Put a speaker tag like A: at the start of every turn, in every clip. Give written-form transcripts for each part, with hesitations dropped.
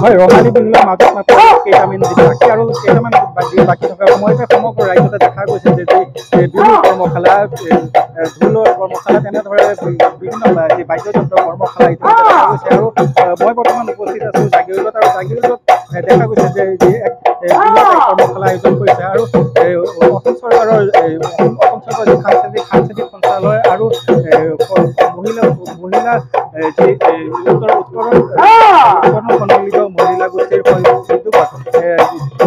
A: হয় ৰঙালী বিহুৰ মাজত মাত্ৰ কেইটামান দিন বাকী আৰু কেইটামান বাকী থকা সময়তে সমগ্ৰ ৰাজ্যতে দেখা গৈছে যে বিহু কৰ্মশালা ঢোলৰ কৰ্মশালা তেনেদৰে বিভিন্ন যি বাদ্যযন্ত্ৰ কৰ্মশালা ইত্যাদি দেখা গৈছে আৰু মই বৰ্তমান উপস্থিত আছোঁ জাগিৰোডত আৰু জাগিৰোডত দেখা গৈছে যে যি কৰ্মশালা আয়োজন কৰিছে আৰু অসম চৰকাৰৰ যি সাংস্কৃতিক সঞ্চালয় আৰু মহিলা যি উত্তৰণ সম্মিলিত মহিলা গোষ্ঠীৰ উদ্যোগত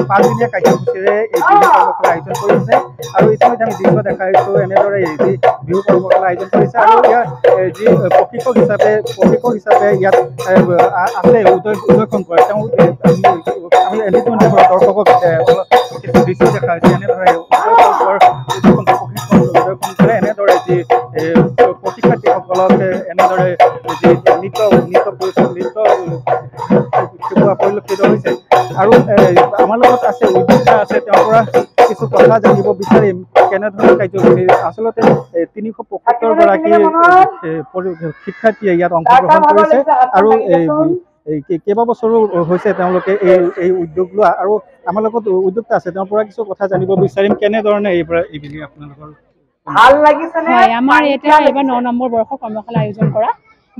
A: 5 দিনীয়া কাৰ্যসূচীৰে এই বিহু কৰ্মশালা আয়োজন কৰিছে আৰু ইতিমধ্যে আমি দৃশ্য দেখাইছোঁ এনেদৰে যি বিহু কৰ্মশালা আয়োজন কৰিছে আৰু ইয়াত যি প্ৰশিক্ষক হিচাপে ইয়াত আছে উদয় শংকৰ তেওঁ আমি ইতিমধ্যে দৰ্শকক কিছু দৃশ্য দেখাইছে এনেদৰে উদয় শংকৰে এনেদৰে যি প্ৰশিক্ষাৰ্থীসকলক এনেদৰে যি নৃত্য শিকোৱা পৰিলক্ষিত হৈছে আৰু আমাৰ লগত আছে উদ্যোক্তা আছে তেওঁৰ পৰা কিছু কথা জানিব বিচাৰিম কেনেধৰণৰ কাৰ্যসূচী আচলতে 375গৰাকী শিক্ষাৰ্থীয়ে ইয়াত অংশগ্ৰহণ কৰিছে আৰু কেইবা বছৰো হৈছে তেওঁলোকে এই উদ্যোগ লোৱা আৰু আমাৰ লগত উদ্যোক্তা আছে তেওঁৰ পৰা কিছু কথা জানিব বিচাৰিম কেনেধৰণে এইবিলাক আপোনালোকৰ
B: ভাল লাগিছে নে
C: হয় আমাৰ এটা এবাৰ 9 নম্বৰ বৰ্ষৰ কৰ্মশালা আয়োজন কৰা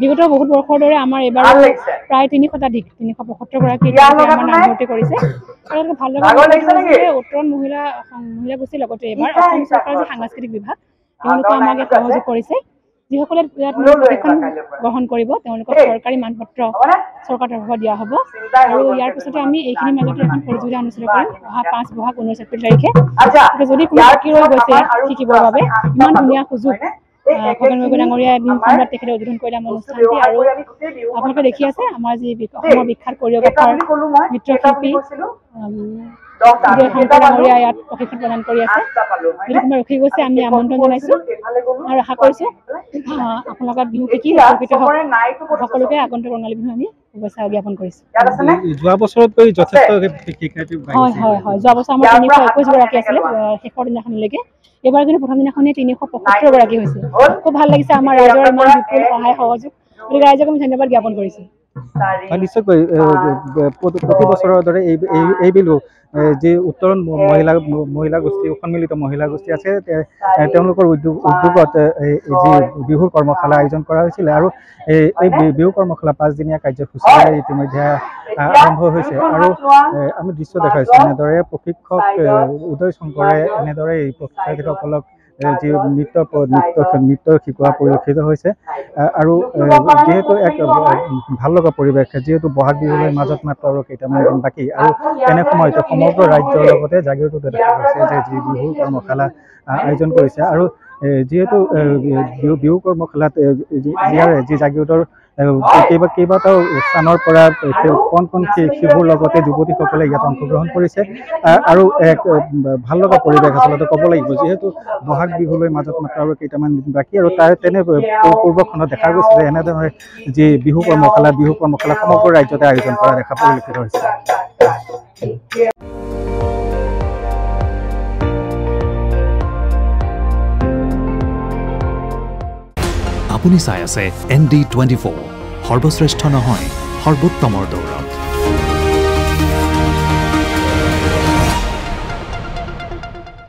C: বিগত বহুত বৰ্ষৰ দৰে আমাৰ এবাৰ প্ৰায় 375 গৰাকী আমাৰ নামভৰ্তি কৰিছে আৰু ভাল লাগে উত্তৰণ মহিলা গোষ্ঠীৰ লগতে এবাৰ অসম চৰকাৰৰ যি সাংস্কৃতিক বিভাগ তেওঁলোকে আমাক সহযোগ কৰিছে যিসকলে ইয়াত প্ৰশিক্ষণ গ্ৰহণ কৰিব তেওঁলোকক চৰকাৰী মানপত্ৰ চৰকাৰৰ তৰফৰ দিয়া হ'ব আৰু ইয়াৰ পিছতে আমি এইখিনি মাজতে এখন প্ৰতিযোগিতা অনুষ্ঠিত কৰিম অহা 5 বহাগ 19 এপ্ৰিল তাৰিখে যদি কোনো বাকী ৰৈ গৈছে শিকিবৰ বাবে ইমান ধুনীয়া সুযোগ খগেন মহন্ত ডাঙৰীয়াই বিহুখনত তেখেতে উদ্বোধন কৰিলে আমাৰ অনুষ্ঠানটি আৰু আপোনালোকে দেখি আছে আমাৰ যি অসমৰ বিখ্যাত কোৰিঅগ্ৰাফাৰ নৃত্যশিল্পী ডাঙৰীয়া ইয়াত প্ৰশিক্ষণ প্ৰদান কৰি আছে যদি কোনোবা ৰখি গৈছে আমি আমন্ত্ৰণ জনাইছোঁ আৰু আশা কৰিছোঁ আপোনালোকৰ বিহু শিকি উপকৃত হ'ব সকলোকে আগন্তুক ৰঙালী বিহু আমি শুভেচ্ছা জ্ঞাপন কৰিছোঁ
A: যোৱা বছৰতকৈ যথেষ্ট শিক্ষাৰ্থী
C: হয় যোৱা বছৰ আমাৰ 321 গৰাকী আছিলে শেষৰ দিনাখনলৈকে এবাৰ কিন্তু প্ৰথম দিনাখনে 375 গৰাকী হৈছে খুব ভাল লাগিছে আমাৰ ৰাইজৰ ইমান বিপুল সহায় সহযোগ গতিকে ৰাইজক আমি ধন্যবাদ জ্ঞাপন কৰিছোঁ
A: নিশ্চয়কৈ প্ৰতি বছৰৰ দৰে এই বিহু যি উত্তৰণ মহিলা গোষ্ঠী সন্মিলিত মহিলা গোষ্ঠী আছে তেওঁলোকৰ উদ্যোগত যি বিহুৰ কৰ্মশালা আয়োজন কৰা হৈছিলে আৰু এই বিহু কৰ্মশালা 5 দিনীয়া কাৰ্যসূচীৰে ইতিমধ্যে আৰম্ভ হৈছে আৰু আমি দৃশ্য দেখাইছোঁ এনেদৰে প্ৰশিক্ষক উদয় শংকৰে এনেদৰে এই প্ৰশিক্ষাৰ্থীসকলক যি নৃত্য শিকোৱা পৰিলক্ষিত হৈছে আৰু যিহেতু এক ভাল লগা পৰিৱেশ যিহেতু বহাগ বিহুৰ মাজত মাত্ৰ আৰু কেইটামান দিন বাকী আৰু তেনে সময়তে সমগ্ৰ ৰাজ্যৰ লগতে জাগিৰোডতো দেখা গৈছে যে যি বিহু কৰ্মশালা আয়োজন কৰিছে আৰু যিহেতু বিহু কৰ্মশালাত ইয়াৰে যি জাগিৰোডৰ কেইবাটাও স্থানৰ পৰা কণ শিশুৰ লগতে যুৱতীসকলে ইয়াত অংশগ্ৰহণ কৰিছে আৰু এক ভাল লগা পৰিৱেশ আচলতে ক'ব লাগিব যিহেতু বহাগ বিহুলৈ মাজত মাত্ৰ আৰু কেইটামান দিন বাকী আৰু তাৰ তেনে পূৰ্বখনত দেখা গৈছে যে এনেধৰণে যি বিহু কৰ্মশালা সমগ্ৰ ৰাজ্যতে আয়োজন কৰা দেখা পৰিলক্ষিত হৈছে
D: আপুনি চাই আছে ND24 সৰ্বশ্ৰেষ্ঠ নহয় সৰ্বোত্তমৰ দৌৰ